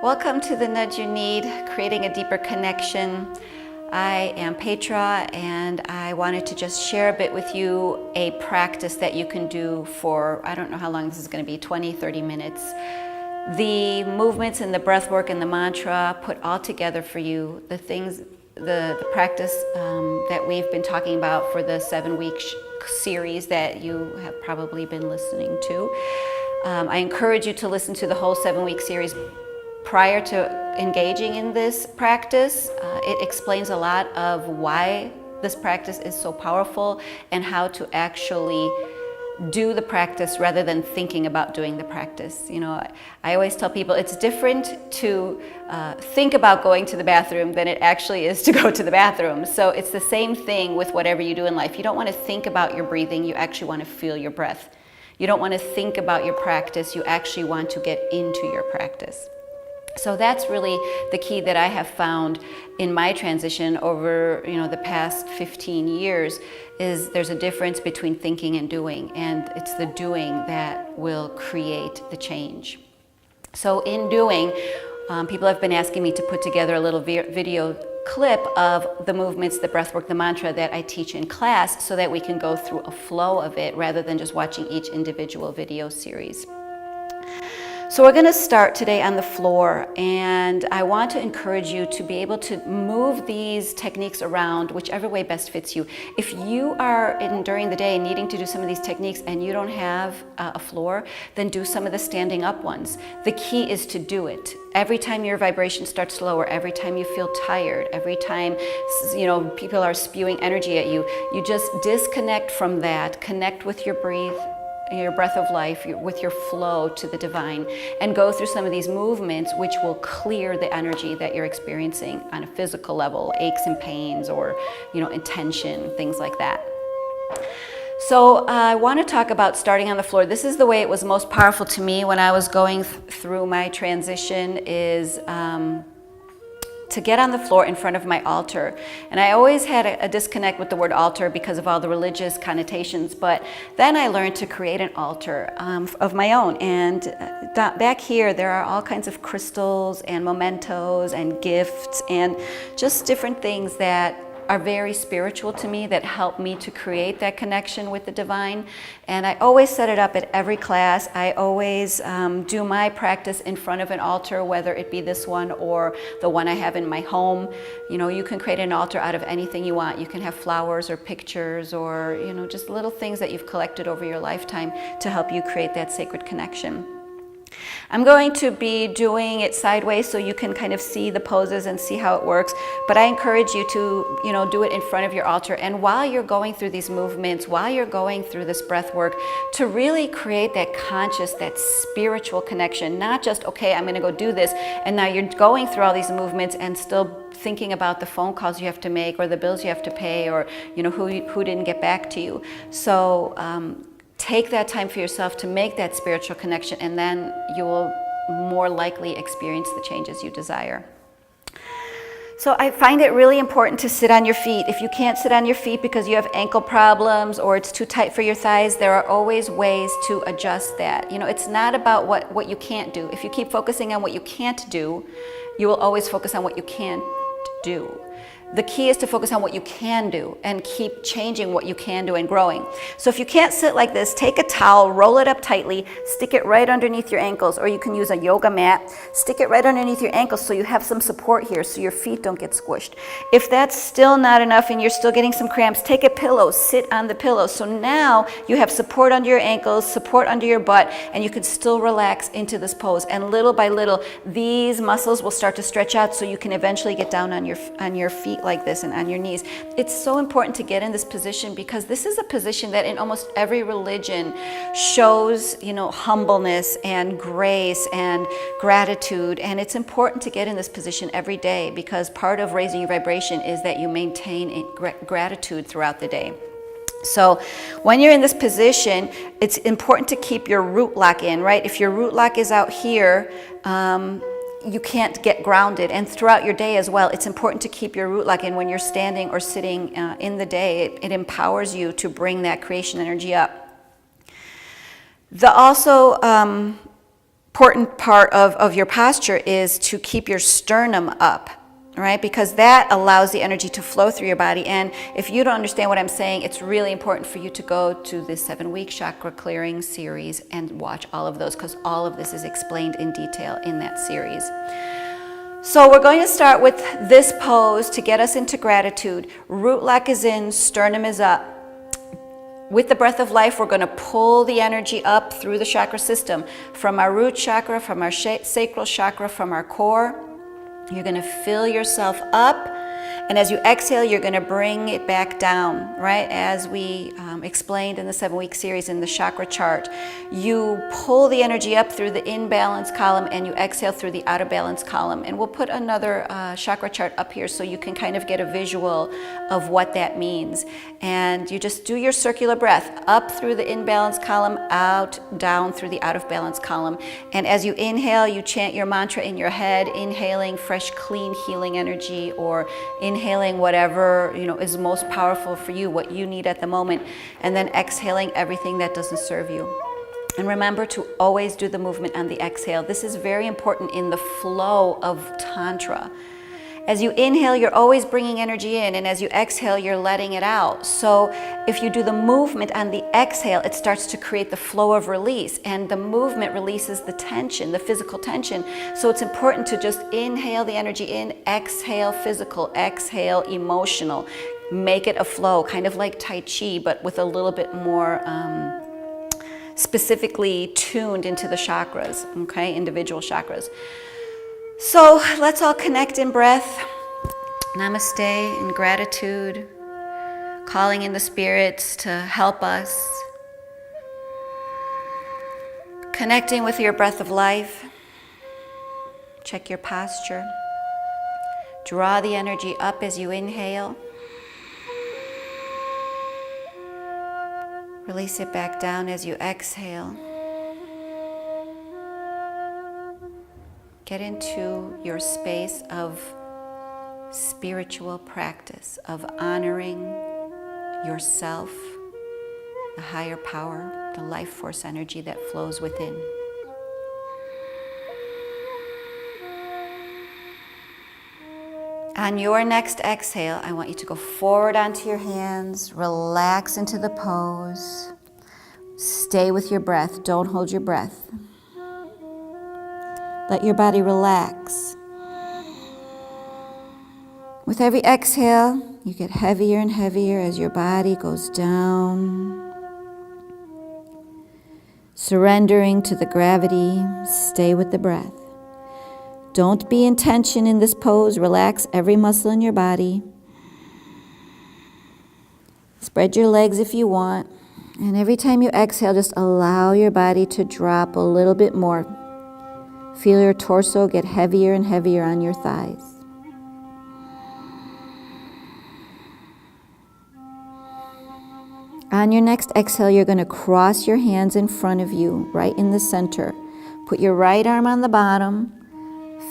Welcome to the Nudge You Need, Creating a Deeper Connection. I am Petra, and I wanted to just share a bit with you a practice that you can do for, I don't know how long this is going to be, 20, 30 minutes. The movements and the breath work and the mantra put all together for you, the things, the practice that we've been talking about for the 7-week series that you have probably been listening to. I encourage you to listen to the whole 7-week series prior to engaging in this practice. It explains a lot of why this practice is so powerful and how to actually do the practice rather than thinking about doing the practice. You know, I always tell people it's different to think about going to the bathroom than it actually is to go to the bathroom. So it's the same thing with whatever you do in life. You don't want to think about your breathing, you actually want to feel your breath. You don't want to think about your practice, you actually want to get into your practice. So that's really the key that I have found in my transition over, the past 15 years, is there's a difference between thinking and doing, and it's the doing that will create the change. So in doing, people have been asking me to put together a little video clip of the movements, the breathwork, the mantra that I teach in class so that we can go through a flow of it rather than just watching each individual video series. So we're going to start today on the floor, and I want to encourage you to be able to move these techniques around whichever way best fits you. If you are during the day needing to do some of these techniques and you don't have a floor, then do some of the standing up ones. The key is to do it. Every time your vibration starts lower, every time you feel tired, every time people are spewing energy at you, you just disconnect from that, connect with your breath of life, with your flow to the divine, and go through some of these movements which will clear the energy that you're experiencing on a physical level, aches and pains, or intention, things like that. So I want to talk about starting on the floor. This is the way it was most powerful to me when I was going through my transition, is to get on the floor in front of my altar. And I always had a disconnect with the word altar because of all the religious connotations, but then I learned to create an altar of my own. And back here, there are all kinds of crystals and mementos and gifts and just different things that are very spiritual to me, that help me to create that connection with the divine. And I always set it up at every class. I always do my practice in front of an altar, whether it be this one or the one I have in my home. You can create an altar out of anything you want. You can have flowers or pictures or just little things that you've collected over your lifetime to help you create that sacred connection. I'm going to be doing it sideways so you can kind of see the poses and see how it works, but I encourage you to do it in front of your altar. And while you're going through these movements, while you're going through this breath work, to really create that conscious, that spiritual connection, not just, okay, I'm going to go do this, and now you're going through all these movements and still thinking about the phone calls you have to make or the bills you have to pay or who didn't get back to you. So take that time for yourself to make that spiritual connection, and then you will more likely experience the changes you desire. So I find it really important to sit on your feet. If you can't sit on your feet because you have ankle problems or it's too tight for your thighs, there are always ways to adjust that. It's not about what you can't do. If you keep focusing on what you can't do, you will always focus on what you can't do. The key is to focus on what you can do and keep changing what you can do and growing. So if you can't sit like this, take a towel, roll it up tightly, stick it right underneath your ankles, or you can use a yoga mat, stick it right underneath your ankles so you have some support here so your feet don't get squished. If that's still not enough and you're still getting some cramps, take a pillow, sit on the pillow. So now you have support under your ankles, support under your butt, and you can still relax into this pose. And little by little, these muscles will start to stretch out so you can eventually get down on your feet like this and on your knees. It's so important to get in this position because this is a position that in almost every religion shows, humbleness and grace and gratitude. And it's important to get in this position every day because part of raising your vibration is that you maintain gratitude throughout the day. So when you're in this position, it's important to keep your root lock in, right? If your root lock is out here, you can't get grounded. And throughout your day as well, it's important to keep your root lock in when you're standing or sitting in the day. It empowers you to bring that creation energy up. important part of your posture is to keep your sternum up, right? Because that allows the energy to flow through your body. And if you don't understand what I'm saying, it's really important for you to go to this 7-week chakra clearing series and watch all of those, because all of this is explained in detail in that series. So we're going to start with this pose to get us into gratitude. Root lock is in, sternum is up. With the breath of life, we're going to pull the energy up through the chakra system, from our root chakra, from our sacral chakra, from our core. You're going to fill yourself up, and as you exhale, you're going to bring it back down, right? As we explained in the 7-week series in the chakra chart, you pull the energy up through the in-balance column and you exhale through the out-of-balance column. And we'll put another chakra chart up here so you can kind of get a visual of what that means. And you just do your circular breath up through the in-balance column, out, down through the out-of-balance column. And as you inhale, you chant your mantra in your head, inhaling fresh, clean, healing energy, or inhaling whatever is most powerful for you, what you need at the moment, and then exhaling everything that doesn't serve you. And remember to always do the movement on the exhale. This is very important in the flow of Tantra. As you inhale, you're always bringing energy in, and as you exhale, you're letting it out. So if you do the movement on the exhale, it starts to create the flow of release, and the movement releases the tension, the physical tension. So it's important to just inhale the energy in, exhale physical, exhale emotional. Make it a flow, kind of like Tai Chi, but with a little bit more specifically tuned into the chakras, okay, individual chakras. So let's all connect in breath. Namaste, in gratitude, calling in the spirits to help us. Connecting with your breath of life. Check your posture. Draw the energy up as you inhale. Release it back down as you exhale. Get into your space of spiritual practice, of honoring yourself, the higher power, the life force energy that flows within. On your next exhale, I want you to go forward onto your hands, relax into the pose. Stay with your breath, don't hold your breath. Let your body relax. With every exhale, you get heavier and heavier as your body goes down. Surrendering to the gravity, stay with the breath. Don't be in tension in this pose. Relax every muscle in your body. Spread your legs if you want. And every time you exhale, just allow your body to drop a little bit more. Feel your torso get heavier and heavier on your thighs. On your next exhale, you're going to cross your hands in front of you, right in the center. Put your right arm on the bottom,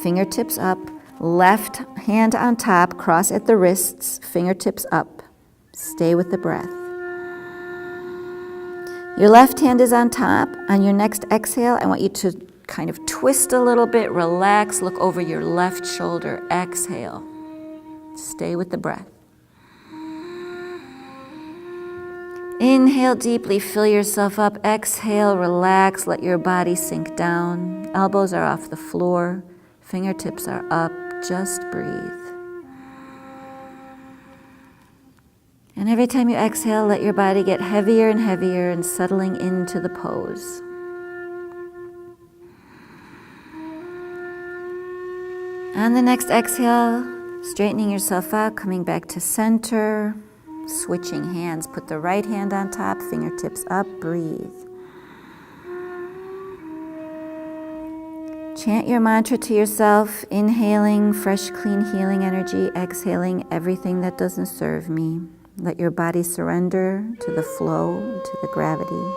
fingertips up, left hand on top, cross at the wrists, fingertips up. Stay with the breath. Your left hand is on top. On your next exhale, I want you to kind of twist a little bit, relax, look over your left shoulder, exhale. Stay with the breath. Inhale deeply, fill yourself up, exhale, relax, let your body sink down. Elbows are off the floor, fingertips are up, just breathe. And every time you exhale, let your body get heavier and heavier and settling into the pose. On the next exhale, straightening yourself out, coming back to center, switching hands. Put the right hand on top, fingertips up, breathe. Chant your mantra to yourself, inhaling fresh, clean, healing energy, exhaling everything that doesn't serve me. Let your body surrender to the flow, to the gravity.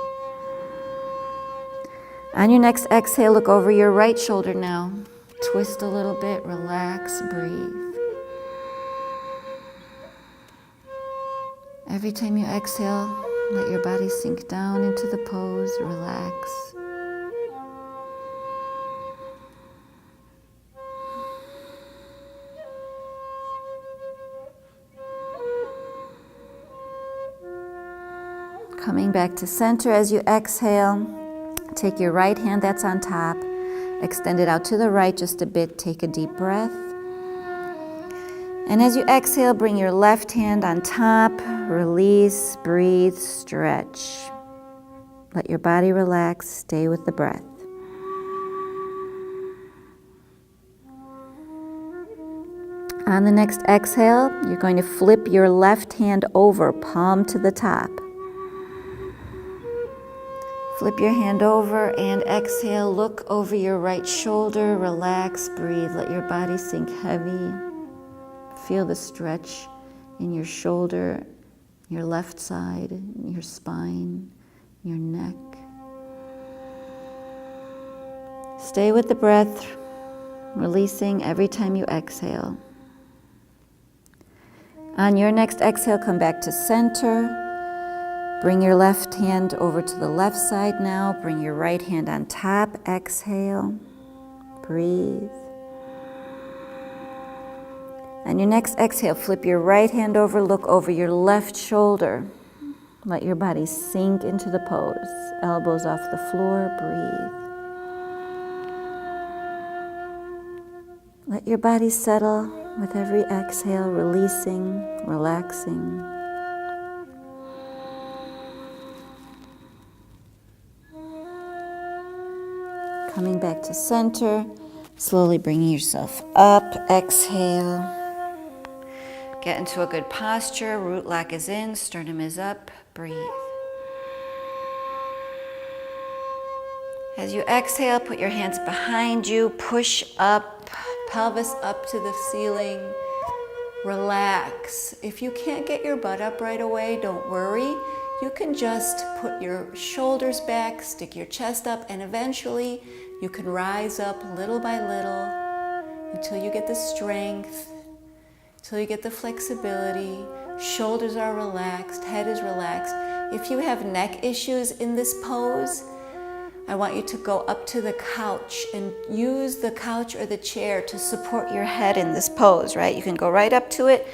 On your next exhale, look over your right shoulder now. Twist a little bit, relax, breathe. Every time you exhale, let your body sink down into the pose, relax. Coming back to center as you exhale. Take your right hand that's on top, extend it out to the right just a bit. Take a deep breath. And as you exhale, bring your left hand on top, release, breathe, stretch. Let your body relax, stay with the breath. On the next exhale, you're going to flip your left hand over, palm to the top. Flip your hand over and exhale. Look over your right shoulder, relax, breathe. Let your body sink heavy. Feel the stretch in your shoulder, your left side, your spine, your neck. Stay with the breath, releasing every time you exhale. On your next exhale, come back to center. Bring your left hand over to the left side now. Bring your right hand on top. Exhale. Breathe. On your next exhale, flip your right hand over. Look over your left shoulder. Let your body sink into the pose. Elbows off the floor. Breathe. Let your body settle with every exhale, releasing, relaxing. Coming back to center, slowly bringing yourself up. Exhale. Get into a good posture. Root lock is in, sternum is up. Breathe. As you exhale, put your hands behind you. Push up, pelvis up to the ceiling. Relax. If you can't get your butt up right away, don't worry. You can just put your shoulders back, stick your chest up, and eventually you can rise up little by little until you get the strength, until you get the flexibility. Shoulders are relaxed, head is relaxed. If you have neck issues in this pose, I want you to go up to the couch and use the couch or the chair to support your head in this pose, right? You can go right up to it,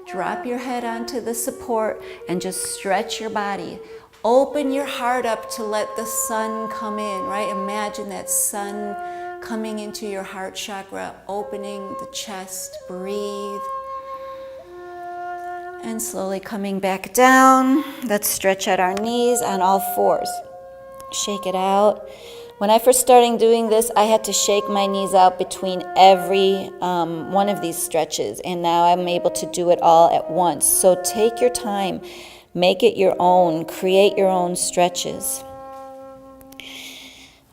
drop your head onto the support, and just stretch your body. Open your heart up to let the sun come in, right? Imagine that sun coming into your heart chakra, opening the chest. Breathe. And slowly coming back down. Let's stretch out our knees on all fours. Shake it out. When I first started doing this, I had to shake my knees out between every one of these stretches, and now I'm able to do it all at once. So take your time, make it your own, create your own stretches.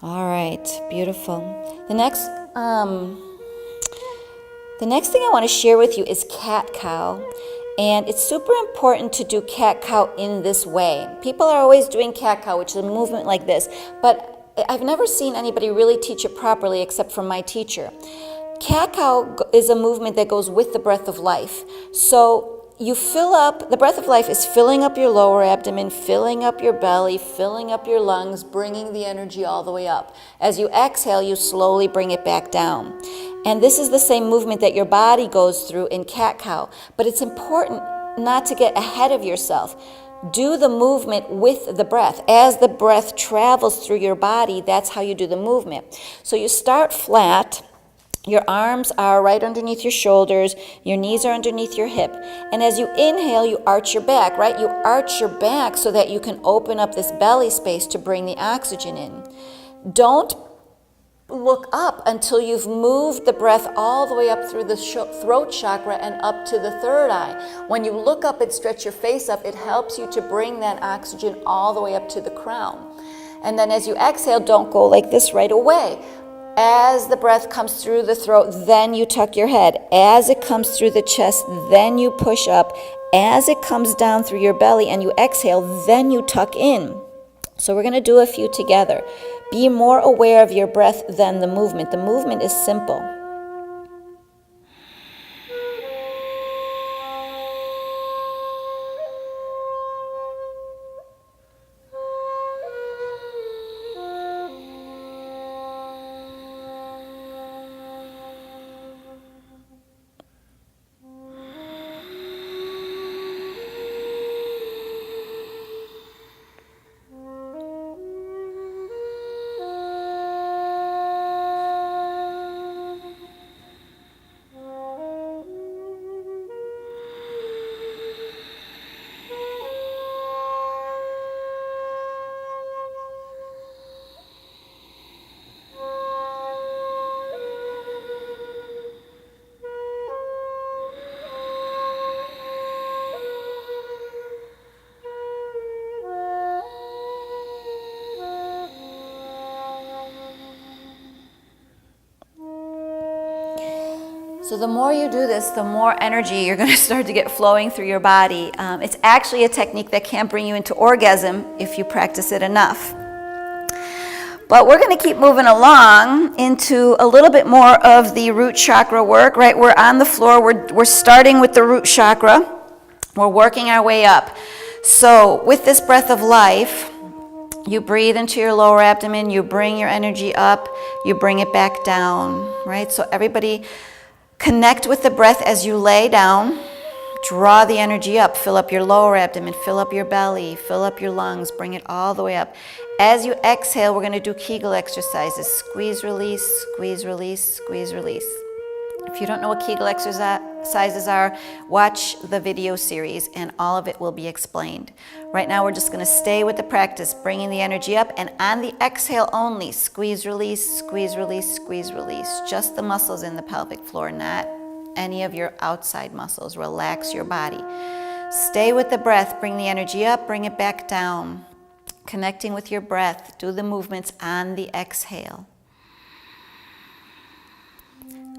All right, beautiful. The next thing I want to share with you is cat-cow. And it's super important to do cat-cow in this way. People are always doing cat-cow, which is a movement like this, but I've never seen anybody really teach it properly except for my teacher. Cat-cow is a movement that goes with the breath of life. So you fill up, the breath of life is filling up your lower abdomen, filling up your belly, filling up your lungs, bringing the energy all the way up. As you exhale, you slowly bring it back down. And this is the same movement that your body goes through in cat-cow. But it's important not to get ahead of yourself. Do the movement with the breath. As the breath travels through your body, that's how you do the movement. So you start flat. Your arms are right underneath your shoulders. Your knees are underneath your hip. And as you inhale, you arch your back, right? You arch your back so that you can open up this belly space to bring the oxygen in. Don't look up until you've moved the breath all the way up through the throat chakra and up to the third eye. When you look up and stretch your face up, it helps you to bring that oxygen all the way up to the crown. And then as you exhale, don't go like this right away. As the breath comes through the throat, then you tuck your head. As it comes through the chest, then you push up. As it comes down through your belly and you exhale, then you tuck in. So we're going to do a few together. Be more aware of your breath than the movement. The movement is simple. So the more you do this, the more energy you're going to start to get flowing through your body. It's actually a technique that can bring you into orgasm if you practice it enough. But we're going to keep moving along into a little bit more of the root chakra work, right? We're on the floor. We're starting with the root chakra. We're working our way up. So with this breath of life, you breathe into your lower abdomen, you bring your energy up, you bring it back down, right? So everybody connect with the breath as you lay down. Draw the energy up, fill up your lower abdomen, fill up your belly, fill up your lungs, bring it all the way up. As you exhale, we're going to do Kegel exercises. Squeeze, release, squeeze, release, squeeze, release. If you don't know what Kegel exercises are, watch the video series and all of it will be explained. Right now we're just going to stay with the practice, bringing the energy up, and on the exhale only, squeeze, release, squeeze, release, squeeze, release. Just the muscles in the pelvic floor, not any of your outside muscles. Relax your body. Stay with the breath, bring the energy up, bring it back down. Connecting with your breath, do the movements on the exhale.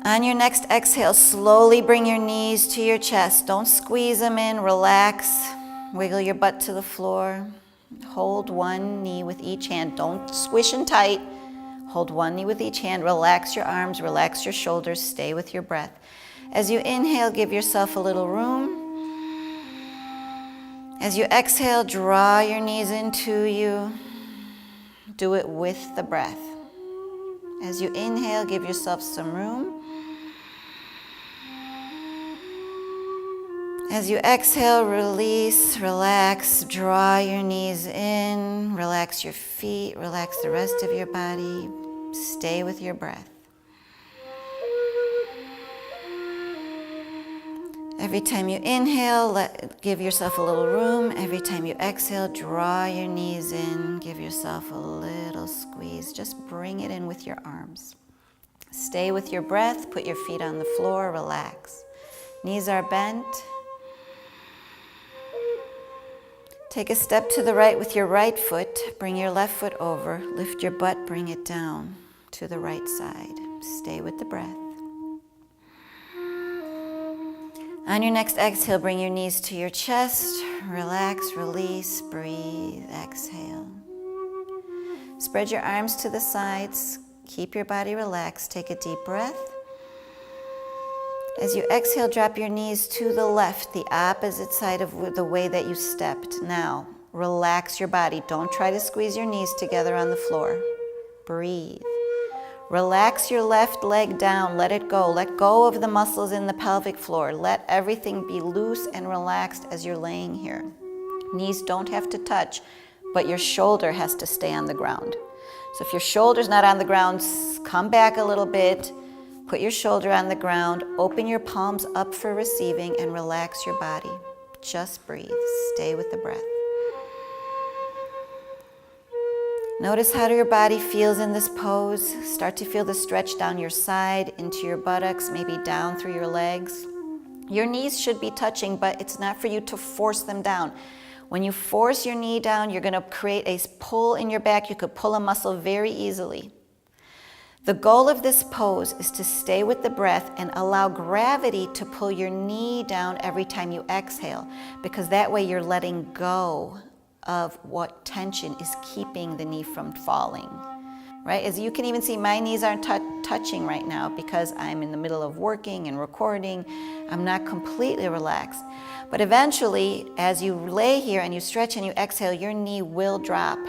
On your next exhale, slowly bring your knees to your chest. Don't squeeze them in, relax. Wiggle your butt to the floor. Hold one knee with each hand. Don't squish and tight. Hold one knee with each hand. Relax your arms, relax your shoulders. Stay with your breath. As you inhale, give yourself a little room. As you exhale, draw your knees into you. Do it with the breath. As you inhale, give yourself some room. As you exhale, release, relax, draw your knees in, relax your feet, relax the rest of your body. Stay with your breath. Every time you inhale, give yourself a little room. Every time you exhale, draw your knees in, give yourself a little squeeze. Just bring it in with your arms. Stay with your breath, put your feet on the floor, relax. Knees are bent. Take a step to the right with your right foot. Bring your left foot over. Lift your butt, bring it down to the right side. Stay with the breath. On your next exhale, bring your knees to your chest. Relax, release, breathe, exhale. Spread your arms to the sides. Keep your body relaxed. Take a deep breath. As you exhale, drop your knees to the left, the opposite side of the way that you stepped. Now, relax your body. Don't try to squeeze your knees together on the floor. Breathe. Relax your left leg down. Let it go. Let go of the muscles in the pelvic floor. Let everything be loose and relaxed as you're laying here. Knees don't have to touch, but your shoulder has to stay on the ground. So if your shoulder's not on the ground, come back a little bit. Put your shoulder on the ground. Open your palms up for receiving and relax your body. Just breathe. Stay with the breath. Notice how your body feels in this pose. Start to feel the stretch down your side, into your buttocks, maybe down through your legs. Your knees should be touching, but it's not for you to force them down. When you force your knee down, you're going to create a pull in your back. You could pull a muscle very easily. The goal of this pose is to stay with the breath and allow gravity to pull your knee down every time you exhale, because that way you're letting go of what tension is keeping the knee from falling, right? As you can even see, my knees aren't touching right now because I'm in the middle of working and recording. I'm not completely relaxed. But eventually, as you lay here and you stretch and you exhale, your knee will drop.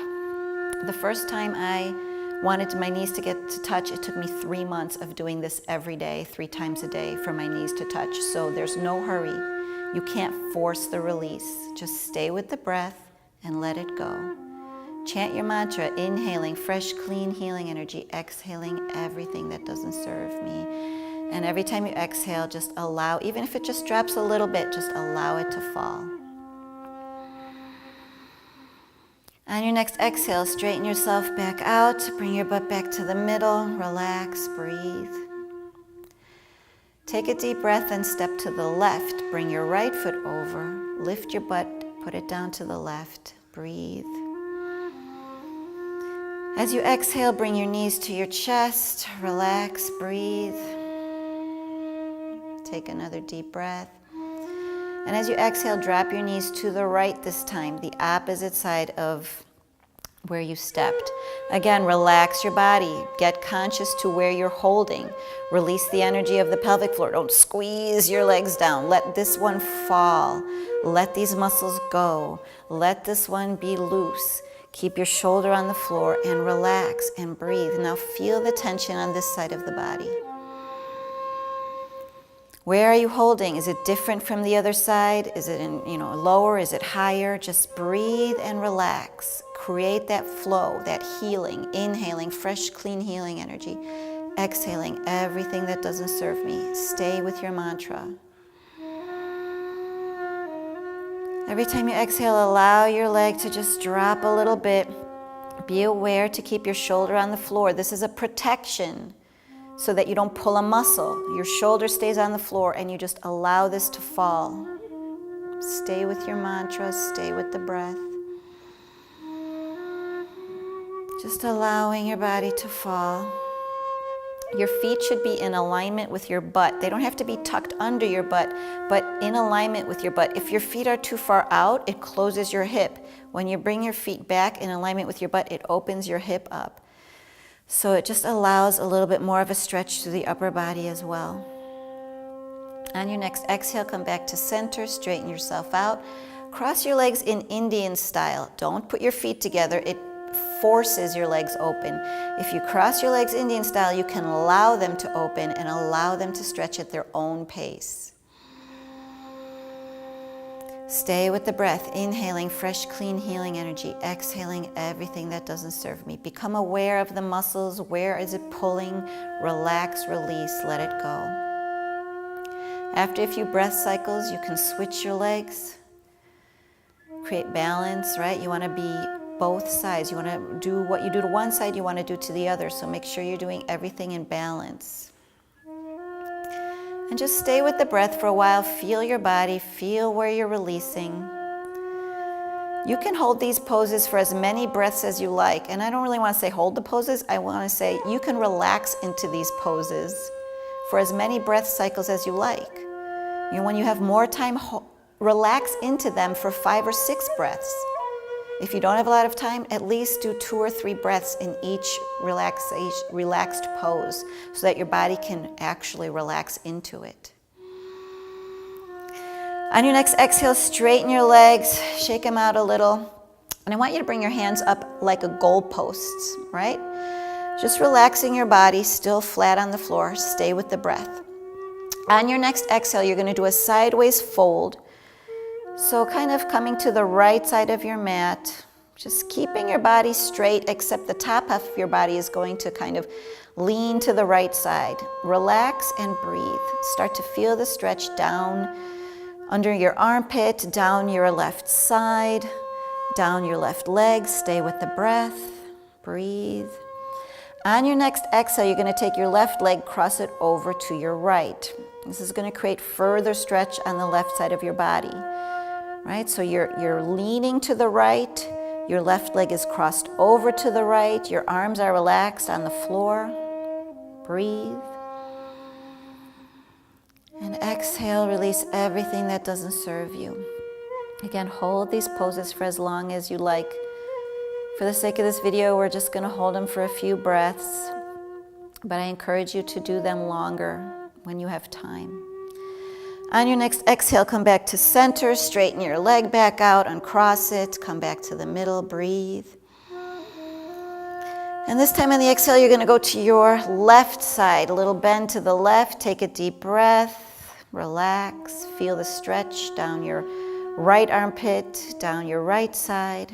The first time I wanted my knees to get to touch, it took me 3 months of doing this every day, 3 times a day for my knees to touch. So there's no hurry. You can't force the release. Just stay with the breath and let it go. Chant your mantra, inhaling fresh, clean, healing energy, exhaling everything that doesn't serve me. And every time you exhale, just allow, even if it just drops a little bit, just allow it to fall. On your next exhale, straighten yourself back out, bring your butt back to the middle, relax, breathe. Take a deep breath and step to the left. Bring your right foot over, lift your butt, put it down to the left, breathe. As you exhale, bring your knees to your chest, relax, breathe. Take another deep breath. And as you exhale, drop your knees to the right this time, the opposite side of where you stepped. Again, relax your body. Get conscious to where you're holding. Release the energy of the pelvic floor. Don't squeeze your legs down. Let this one fall. Let these muscles go. Let this one be loose. Keep your shoulder on the floor and relax and breathe. Now feel the tension on this side of the body. Where are you holding? Is it different from the other side? Is it lower? Is it higher? Just breathe and relax. Create that flow, that healing. Inhaling fresh, clean healing energy. Exhaling everything that doesn't serve me. Stay with your mantra. Every time you exhale, allow your leg to just drop a little bit. Be aware to keep your shoulder on the floor. This is a protection so that you don't pull a muscle. Your shoulder stays on the floor and you just allow this to fall. Stay with your mantra, stay with the breath. Just allowing your body to fall. Your feet should be in alignment with your butt. They don't have to be tucked under your butt, but in alignment with your butt. If your feet are too far out, it closes your hip. When you bring your feet back in alignment with your butt, it opens your hip up. So it just allows a little bit more of a stretch to the upper body as well. On your next exhale, come back to center, straighten yourself out. Cross your legs in Indian style. Don't put your feet together. It forces your legs open. If you cross your legs Indian style, you can allow them to open and allow them to stretch at their own pace. Stay with the breath, inhaling fresh, clean, healing energy, exhaling everything that doesn't serve me. Become aware of the muscles. Where is it pulling? Relax, release, let it go. After a few breath cycles, you can switch your legs. Create balance, right? You want to be both sides. You want to do what you do to one side, you want to do to the other. So make sure you're doing everything in balance. And just stay with the breath for a while. Feel your body, feel where you're releasing. You can hold these poses for as many breaths as you like. And I don't really want to say hold the poses. I want to say you can relax into these poses for as many breath cycles as you like. When you have more time, relax into them for 5 or 6 breaths. If you don't have a lot of time, at least do 2 or 3 breaths in each relaxed pose so that your body can actually relax into it. On your next exhale, straighten your legs, shake them out a little. And I want you to bring your hands up like a goalpost, right? Just relaxing your body, still flat on the floor. Stay with the breath. On your next exhale, you're going to do a sideways fold. So kind of coming to the right side of your mat, just keeping your body straight, except the top half of your body is going to kind of lean to the right side. Relax and breathe. Start to feel the stretch down under your armpit, down your left side, down your left leg. Stay with the breath. Breathe. On your next exhale, you're going to take your left leg, cross it over to your right. This is going to create further stretch on the left side of your body. Right, so you're leaning to the right, your left leg is crossed over to the right, your arms are relaxed on the floor. Breathe. And exhale, release everything that doesn't serve you. Again, hold these poses for as long as you like. For the sake of this video, we're just going to hold them for a few breaths, but I encourage you to do them longer when you have time. On your next exhale, come back to center, straighten your leg back out, uncross it, come back to the middle, breathe. And this time on the exhale, you're going to go to your left side, a little bend to the left, take a deep breath, relax, feel the stretch down your right armpit, down your right side,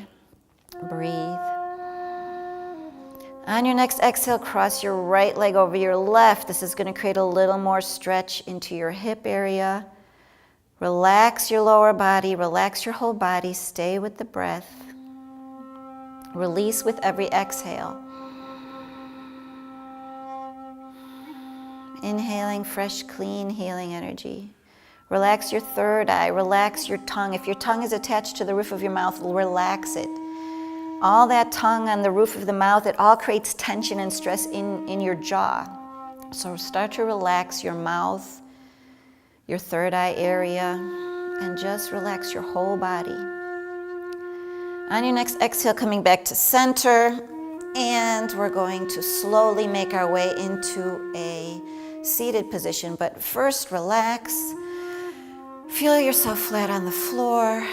breathe. On your next exhale, cross your right leg over your left. This is going to create a little more stretch into your hip area. Relax your lower body, relax your whole body, stay with the breath. Release with every exhale. Inhaling fresh, clean, healing energy. Relax your third eye, relax your tongue. If your tongue is attached to the roof of your mouth, relax it. All that tongue on the roof of the mouth, it all creates tension and stress in your jaw. So start to relax your mouth, your third eye area, and just relax your whole body. On your next exhale, coming back to center, and we're going to slowly make our way into a seated position. But first, relax. Feel yourself flat on the floor.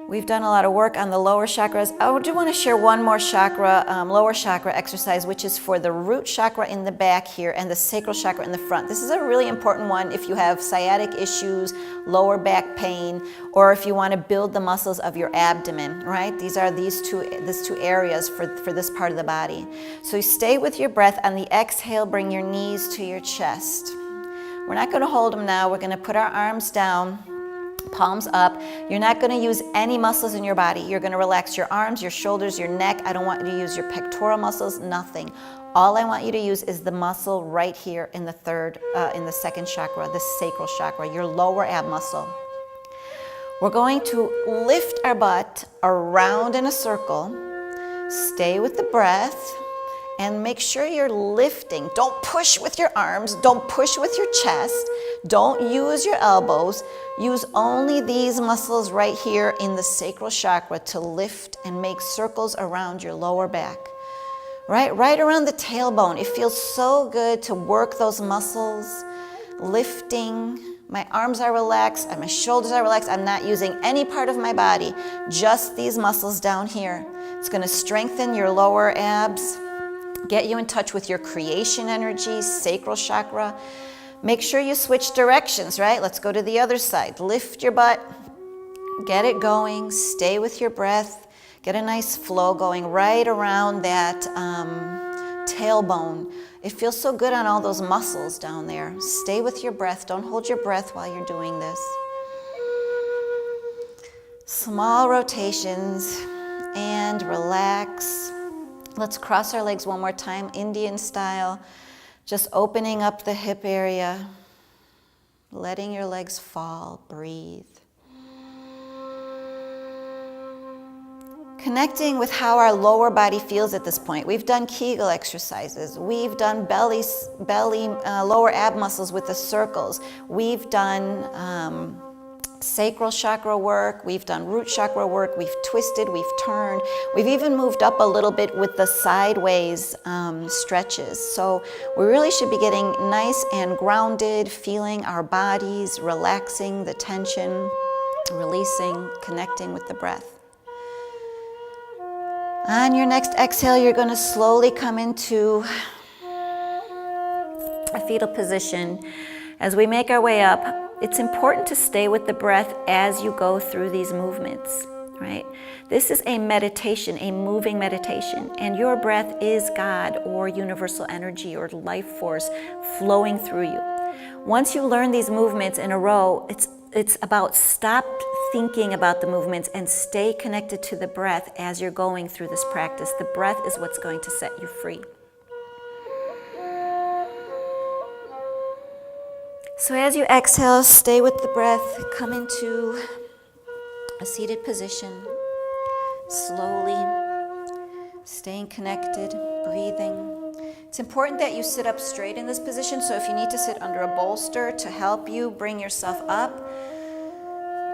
We've done a lot of work on the lower chakras. I do want to share one more chakra, lower chakra exercise, which is for the root chakra in the back here and the sacral chakra in the front. This is a really important one if you have sciatic issues, lower back pain, or if you want to build the muscles of your abdomen, right? These are these two areas for this part of the body. So you stay with your breath. On the exhale, bring your knees to your chest. We're not going to hold them now. We're going to put our arms down, palms up. You're not going to use any muscles in your body. You're going to relax your arms, your shoulders, your neck. I don't want you to use your pectoral muscles, nothing. All I want you to use is the muscle right here in the second chakra, the sacral chakra, your lower ab muscle. We're going to lift our butt around in a circle. Stay with the breath. And make sure you're lifting. Don't push with your arms. Don't push with your chest. Don't use your elbows. Use only these muscles right here in the sacral chakra to lift and make circles around your lower back. Right around the tailbone. It feels so good to work those muscles, lifting. My arms are relaxed and my shoulders are relaxed. I'm not using any part of my body, just these muscles down here. It's going to strengthen your lower abs. Get you in touch with your creation energy, sacral chakra. Make sure you switch directions, right? Let's go to the other side. Lift your butt. Get it going. Stay with your breath. Get a nice flow going right around that tailbone. It feels so good on all those muscles down there. Stay with your breath. Don't hold your breath while you're doing this. Small rotations and relax. Let's cross our legs one more time, Indian style. Just opening up the hip area, letting your legs fall, breathe. Connecting with how our lower body feels at this point. We've done Kegel exercises. We've done belly, lower ab muscles with the circles. We've done sacral chakra work, we've done root chakra work, we've twisted, we've turned, we've even moved up a little bit with the sideways stretches. So we really should be getting nice and grounded, feeling our bodies, relaxing the tension, releasing, connecting with the breath. On your next exhale, you're going to slowly come into a fetal position. As we make our way up, it's important to stay with the breath as you go through these movements, right? This is a meditation, a moving meditation, and your breath is God or universal energy or life force flowing through you. Once you learn these movements in a row, it's about stop thinking about the movements and stay connected to the breath as you're going through this practice. The breath is what's going to set you free. So as you exhale, stay with the breath, come into a seated position, slowly, staying connected, breathing. It's important that you sit up straight in this position, so if you need to sit under a bolster to help you bring yourself up,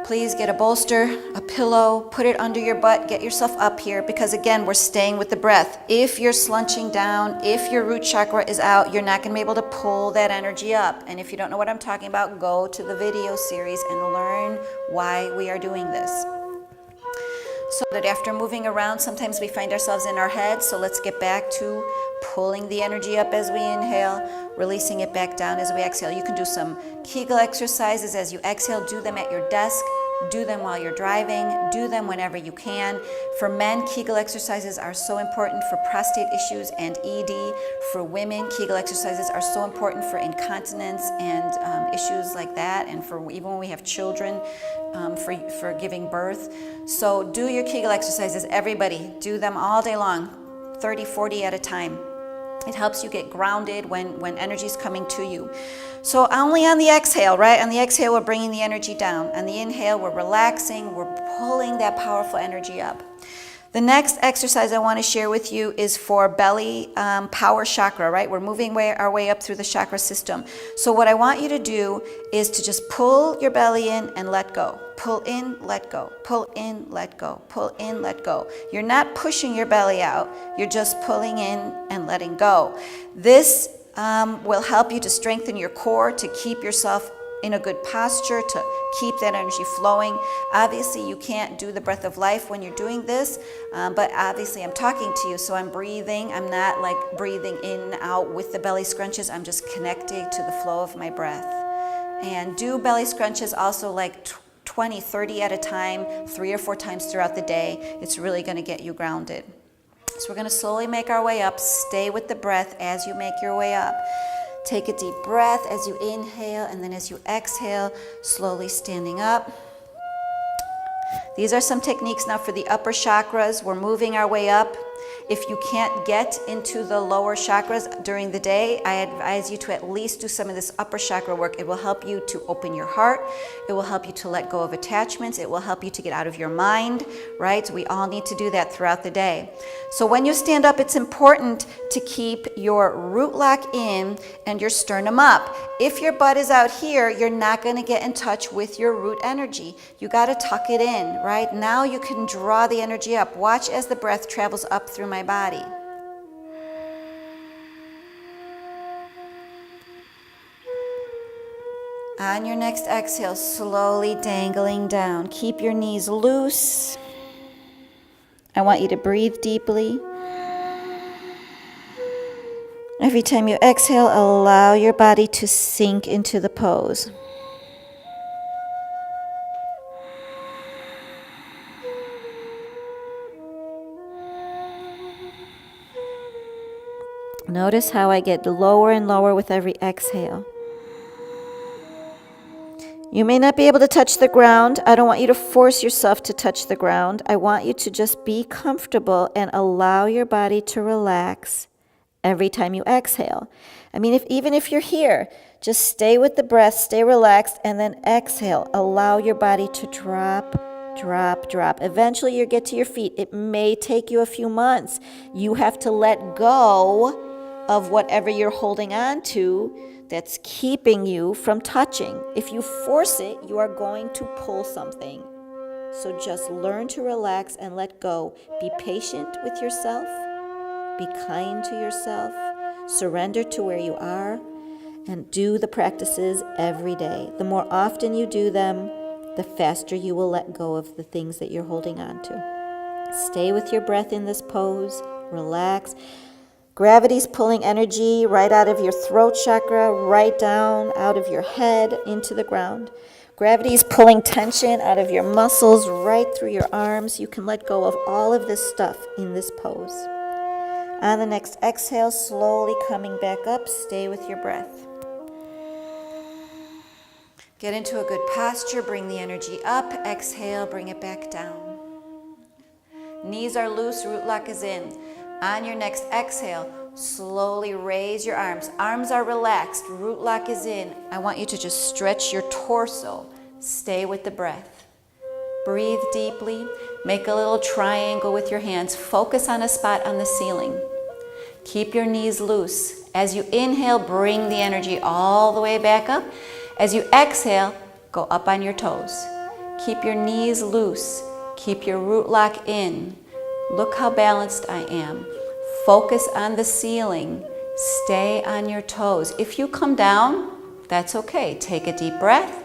please get a bolster, a pillow, put it under your butt, get yourself up here, because again, we're staying with the breath. If you're slunching down, if your root chakra is out, you're not going to be able to pull that energy up. And if you don't know what I'm talking about, go to the video series and learn why we are doing this. So that after moving around, sometimes we find ourselves in our head, so let's get back to pulling the energy up as we inhale, releasing it back down as we exhale. You can do some Kegel exercises as you exhale. Do them at your desk. Do them while you're driving. Do them whenever you can. For men, Kegel exercises are so important for prostate issues and ED. For women, Kegel exercises are so important for incontinence and issues like that, and for even when we have children, for giving birth. So do your Kegel exercises, everybody. Do them all day long, 30, 40 at a time. It helps you get grounded when energy's coming to you. So only on the exhale, right? On the exhale, we're bringing the energy down. On the inhale, we're relaxing, we're pulling that powerful energy up. The next exercise I want to share with you is for belly power chakra, right? We're moving our way up through the chakra system. So what I want you to do is to just pull your belly in and let go. Pull in, let go. Pull in, let go. Pull in, let go. You're not pushing your belly out. You're just pulling in and letting go. This will help you to strengthen your core, to keep yourself in a good posture, to keep that energy flowing. Obviously, you can't do the breath of life when you're doing this, but obviously I'm talking to you, so I'm breathing. I'm not like breathing in and out with the belly scrunches. I'm just connecting to the flow of my breath. And do belly scrunches also like 20, 30 at a time, 3 or 4 times throughout the day. It's really going to get you grounded. So we're going to slowly make our way up. Stay with the breath as you make your way up. Take a deep breath as you inhale, and then as you exhale, slowly standing up. These are some techniques now for the upper chakras. We're moving our way up. If you can't get into the lower chakras during the day, I advise you to at least do some of this upper chakra work. It will help you to open your heart. It will help you to let go of attachments. It will help you to get out of your mind, right? So we all need to do that throughout the day. So when you stand up, it's important to keep your root lock in and your sternum up. If your butt is out here, you're not going to get in touch with your root energy. You got to tuck it in, right? Now you can draw the energy up. Watch as the breath travels up through my body. On your next exhale, slowly dangling down. Keep your knees loose. I want you to breathe deeply. Every time you exhale, allow your body to sink into the pose. Notice how I get lower and lower with every exhale. You may not be able to touch the ground. I don't want you to force yourself to touch the ground. I want you to just be comfortable and allow your body to relax every time you exhale. I mean, even if you're here, just stay with the breath, stay relaxed, and then exhale. Allow your body to drop, drop, drop. Eventually you'll get to your feet. It may take you a few months. You have to let go of whatever you're holding on to that's keeping you from touching. If you force it, you are going to pull something. So just learn to relax and let go. Be patient with yourself. Be kind to yourself. Surrender to where you are. And do the practices every day. The more often you do them, the faster you will let go of the things that you're holding on to. Stay with your breath in this pose. Relax. Gravity's pulling energy right out of your throat chakra, right down out of your head into the ground. Gravity's pulling tension out of your muscles right through your arms. You can let go of all of this stuff in this pose. On the next exhale, slowly coming back up, stay with your breath. Get into a good posture, bring the energy up, exhale, bring it back down. Knees are loose, root lock is in. On your next exhale, slowly raise your arms. Arms are relaxed, root lock is in. I want you to just stretch your torso. Stay with the breath. Breathe deeply. Make a little triangle with your hands. Focus on a spot on the ceiling. Keep your knees loose. As you inhale, bring the energy all the way back up. As you exhale, go up on your toes. Keep your knees loose. Keep your root lock in. Look how balanced I am. Focus on the ceiling. Stay on your toes. If you come down, that's okay. Take a deep breath.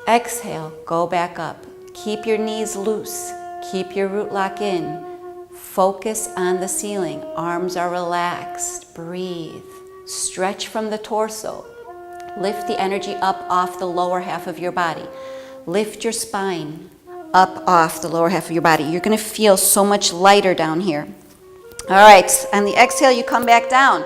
Exhale, go back up. Keep your knees loose. Keep your root lock in. Focus on the ceiling. Arms are relaxed. Breathe. Stretch from the torso. Lift the energy up off the lower half of your body. Lift your spine up off the lower half of your body. You're going to feel so much lighter down here. All right, on the exhale, you come back down.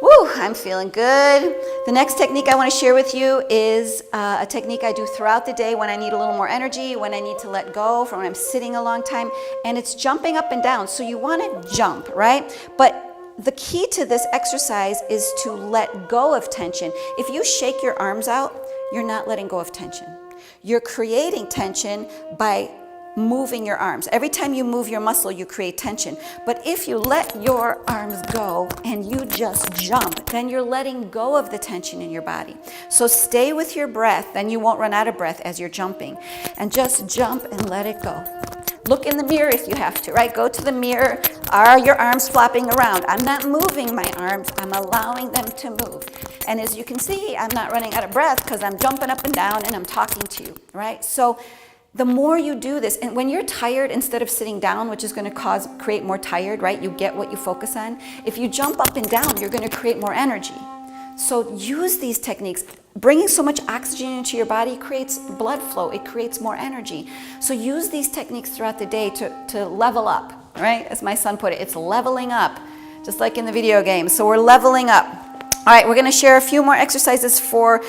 Woo, I'm feeling good. The next technique I want to share with you is a technique I do throughout the day when I need a little more energy, when I need to let go, from when I'm sitting a long time, and it's jumping up and down. So you want to jump, right? But the key to this exercise is to let go of tension. If you shake your arms out, you're not letting go of tension. You're creating tension by moving your arms. Every time you move your muscle, you create tension. But if you let your arms go and you just jump, then you're letting go of the tension in your body. So stay with your breath, then you won't run out of breath as you're jumping. And just jump and let it go. Look in the mirror if you have to, right? Go to the mirror. Are your arms flopping around? I'm not moving my arms. I'm allowing them to move. And as you can see, I'm not running out of breath because I'm jumping up and down and I'm talking to you, right? So the more you do this, and when you're tired, instead of sitting down, which is going to create more tired, right? You get what you focus on. If you jump up and down, you're going to create more energy. So use these techniques. Bringing so much oxygen into your body creates blood flow. It creates more energy. So use these techniques throughout the day to level up, right? As my son put it, it's leveling up, just like in the video game. So we're leveling up. All right, we're going to share a few more exercises for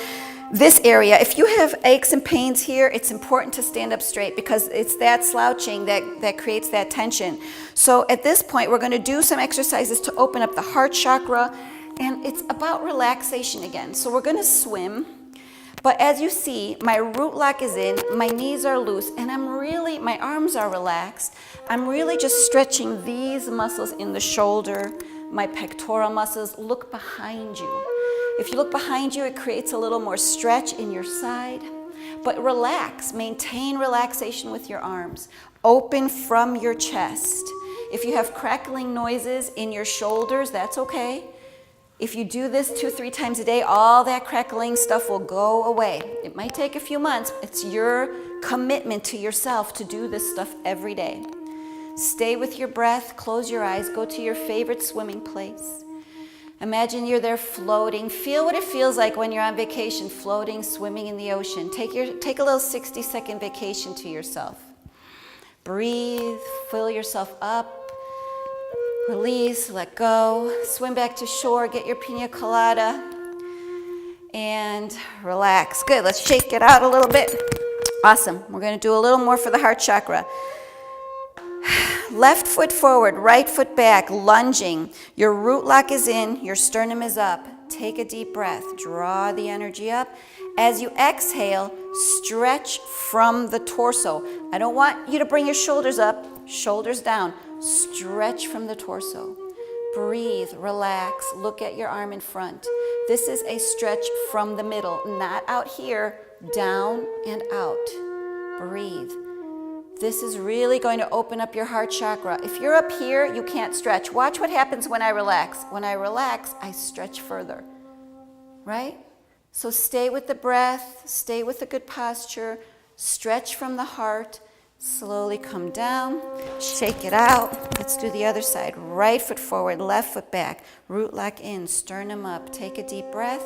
this area. If you have aches and pains here, it's important to stand up straight because it's that slouching that creates that tension. So at this point, we're going to do some exercises to open up the heart chakra. And it's about relaxation again. So we're going to swim. But as you see, my root lock is in, my knees are loose, and my arms are relaxed. I'm really just stretching these muscles in the shoulder, my pectoral muscles. Look behind you. If you look behind you, it creates a little more stretch in your side. But relax, maintain relaxation with your arms. Open from your chest. If you have crackling noises in your shoulders, that's okay. If you do this 2-3 times a day, all that crackling stuff will go away. It might take a few months. It's your commitment to yourself to do this stuff every day. Stay with your breath, close your eyes, go to your favorite swimming place. Imagine you're there floating. Feel what it feels like when you're on vacation, floating, swimming in the ocean. Take a little 60-second vacation to yourself. Breathe, fill yourself up. Release, let go, swim back to shore, get your pina colada, and relax. Good, let's shake it out a little bit. Awesome, we're going to do a little more for the heart chakra. Left foot forward, right foot back, lunging. Your root lock is in, your sternum is up. Take a deep breath, draw the energy up. As you exhale, stretch from the torso. I don't want you to bring your shoulders up, shoulders down. Stretch from the torso. Breathe, relax, look at your arm in front. This is a stretch from the middle, not out here, down and out. Breathe. This is really going to open up your heart chakra. If you're up here, you can't stretch. Watch what happens when I relax. When I relax, I stretch further, right? So stay with the breath, stay with a good posture, stretch from the heart. Slowly come down, shake it out. Let's do the other side. Right foot forward, left foot back. Root lock in, sternum up. Take a deep breath.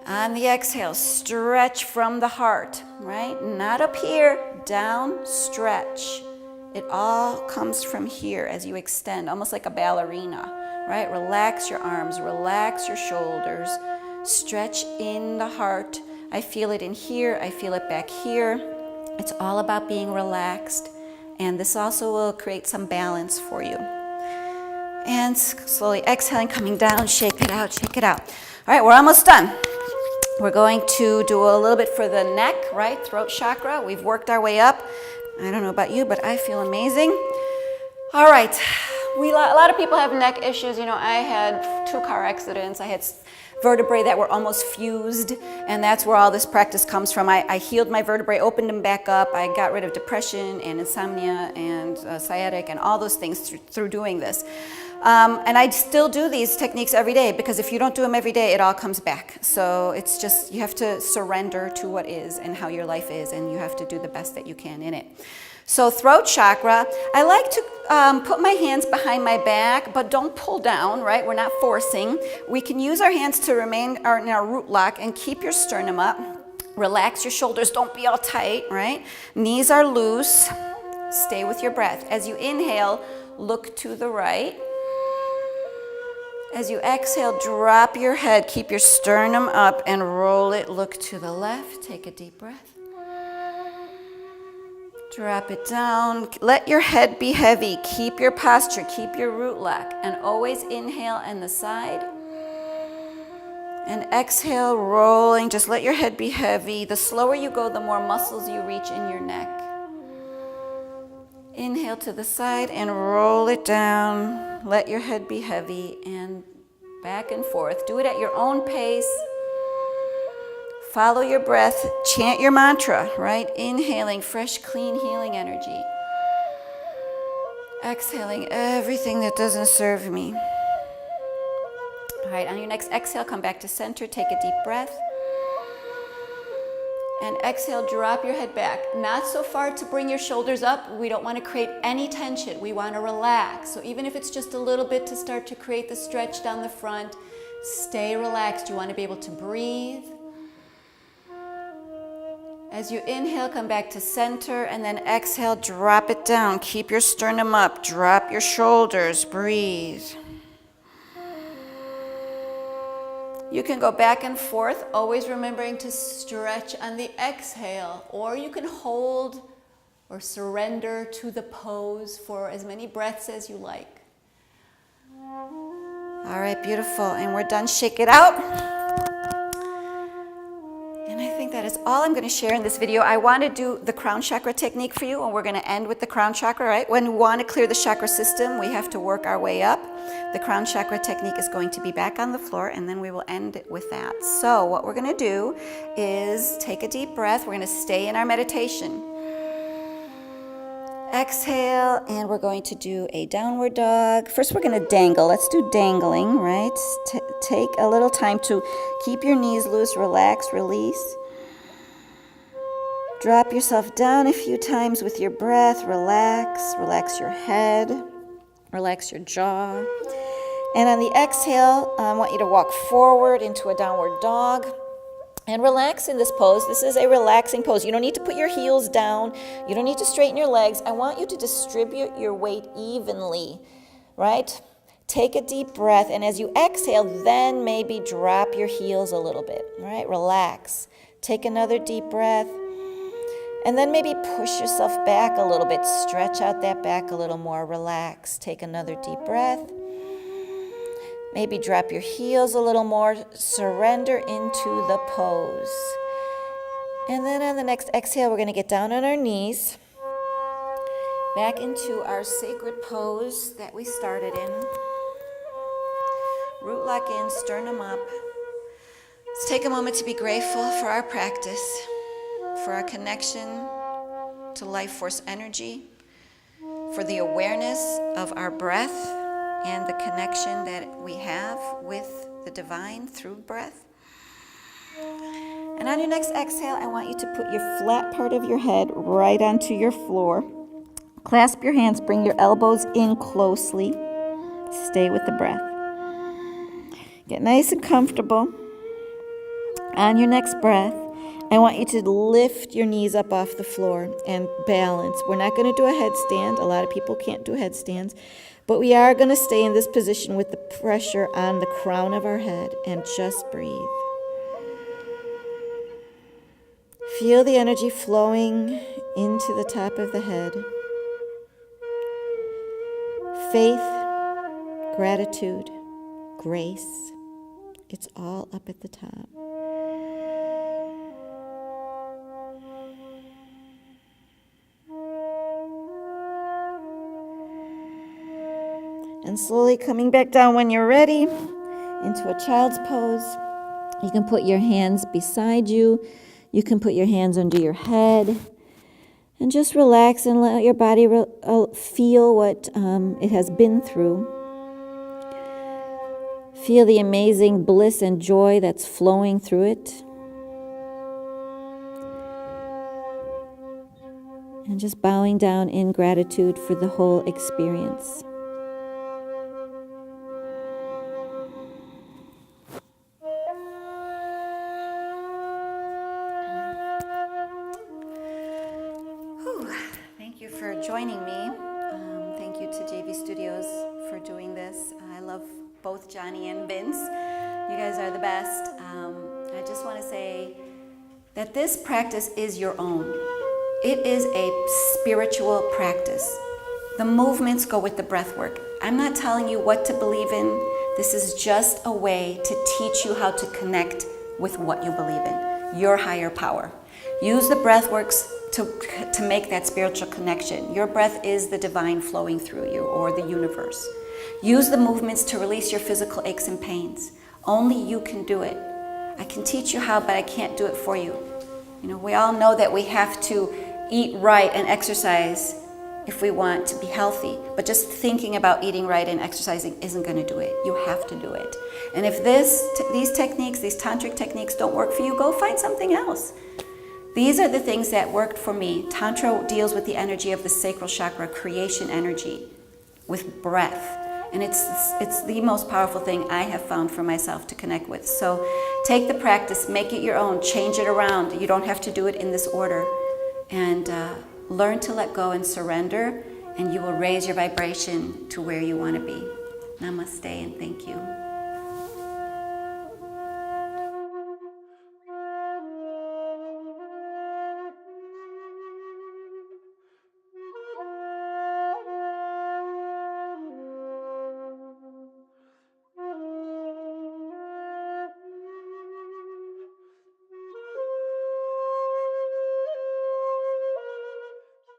On the exhale, stretch from the heart, right? Not up here, down, stretch. It all comes from here as you extend, almost like a ballerina, right? Relax your arms, relax your shoulders. Stretch in the heart. I feel it in here, I feel it back here. It's all about being relaxed, and this also will create some balance for you. And slowly exhaling, coming down, shake it out, shake it out. All right, we're almost done. We're going to do a little bit for the neck, right? Throat chakra. We've worked our way up. I don't know about you, but I feel amazing. All right, a lot of people have neck issues. You know, I had 2 car accidents. I had vertebrae that were almost fused, and that's where all this practice comes from. I healed my vertebrae, opened them back up. I got rid of depression and insomnia and sciatic and all those things through doing this. And I still do these techniques every day because if you don't do them every day, it all comes back. So it's just, you have to surrender to what is and how your life is, and you have to do the best that you can in it. So throat chakra, I like to put my hands behind my back, but don't pull down, right? We're not forcing. We can use our hands to remain in our root lock and keep your sternum up. Relax your shoulders, don't be all tight, right? Knees are loose. Stay with your breath. As you inhale, look to the right. As you exhale, drop your head, keep your sternum up and roll it. Look to the left, take a deep breath. Drop it down. Let your head be heavy. Keep your posture. Keep your root lock. And always inhale on the side. And exhale, rolling. Just let your head be heavy. The slower you go, the more muscles you reach in your neck. Inhale to the side and roll it down. Let your head be heavy and back and forth. Do it at your own pace. Follow your breath. Chant your mantra, right? Inhaling fresh, clean, healing energy. Exhaling everything that doesn't serve me. All right, on your next exhale, come back to center. Take a deep breath. And exhale, drop your head back. Not so far to bring your shoulders up. We don't want to create any tension. We want to relax. So even if it's just a little bit to start to create the stretch down the front, stay relaxed. You want to be able to breathe. As you inhale, come back to center, and then exhale, drop it down. Keep your sternum up. Drop your shoulders. Breathe. You can go back and forth, always remembering to stretch on the exhale, or you can hold or surrender to the pose for as many breaths as you like. All right, beautiful. And we're done. Shake it out. And I think that is all I'm going to share in this video. I want to do the crown chakra technique for you, and we're going to end with the crown chakra, right? When we want to clear the chakra system, we have to work our way up. The crown chakra technique is going to be back on the floor, and then we will end it with that. So what we're going to do is take a deep breath. We're going to stay in our meditation. Exhale, and we're going to do a downward dog. First, we're going to dangle. Let's do dangling, right? Take a little time to keep your knees loose, relax, release. Drop yourself down a few times with your breath. Relax your head, relax your jaw. And on the exhale, I want you to walk forward into a downward dog. And relax in this pose. This is a relaxing pose. You don't need to put your heels down. You don't need to straighten your legs. I want you to distribute your weight evenly, right? Take a deep breath, and as you exhale, then maybe drop your heels a little bit, right? Relax. Take another deep breath, and then maybe push yourself back a little bit. Stretch out that back a little more. Relax. Take another deep breath. Maybe drop your heels a little more. Surrender into the pose. And then on the next exhale, we're going to get down on our knees. Back into our sacred pose that we started in. Root lock in, sternum up. Let's take a moment to be grateful for our practice, for our connection to life force energy, for the awareness of our breath, and the connection that we have with the divine through breath. And on your next exhale, I want you to put your flat part of your head right onto your floor. Clasp your hands, bring your elbows in closely. Stay with the breath. Get nice and comfortable. On your next breath, I want you to lift your knees up off the floor and balance. We're not going to do a headstand. A lot of people can't do headstands. But we are going to stay in this position with the pressure on the crown of our head and just breathe. Feel the energy flowing into the top of the head. Faith, gratitude, grace, it's all up at the top. And slowly coming back down when you're ready into a child's pose. You can put your hands beside you. You can put your hands under your head. And just relax and let your body feel what it has been through. Feel the amazing bliss and joy that's flowing through it. And just bowing down in gratitude for the whole experience. Thank you for joining me. Thank you to JV Studios for doing this. I love both Johnny and Vince. You guys are the best. I just want to say that this practice is your own. It is a spiritual practice. The movements go with the breath work. I'm not telling you what to believe in. This is just a way to teach you how to connect with what you believe in, your higher power. Use the breath works to make that spiritual connection. Your breath is the divine flowing through you, or the universe. Use the movements to release your physical aches and pains. Only you can do it. I can teach you how, but I can't do it for you. You know, we all know that we have to eat right and exercise if we want to be healthy. But just thinking about eating right and exercising isn't going to do it. You have to do it. And if these techniques, these tantric techniques don't work for you, go find something else. These are the things that worked for me. Tantra deals with the energy of the sacral chakra, creation energy, with breath. And it's the most powerful thing I have found for myself to connect with. So take the practice, make it your own, change it around. You don't have to do it in this order. And learn to let go and surrender, and you will raise your vibration to where you want to be. Namaste, and thank you.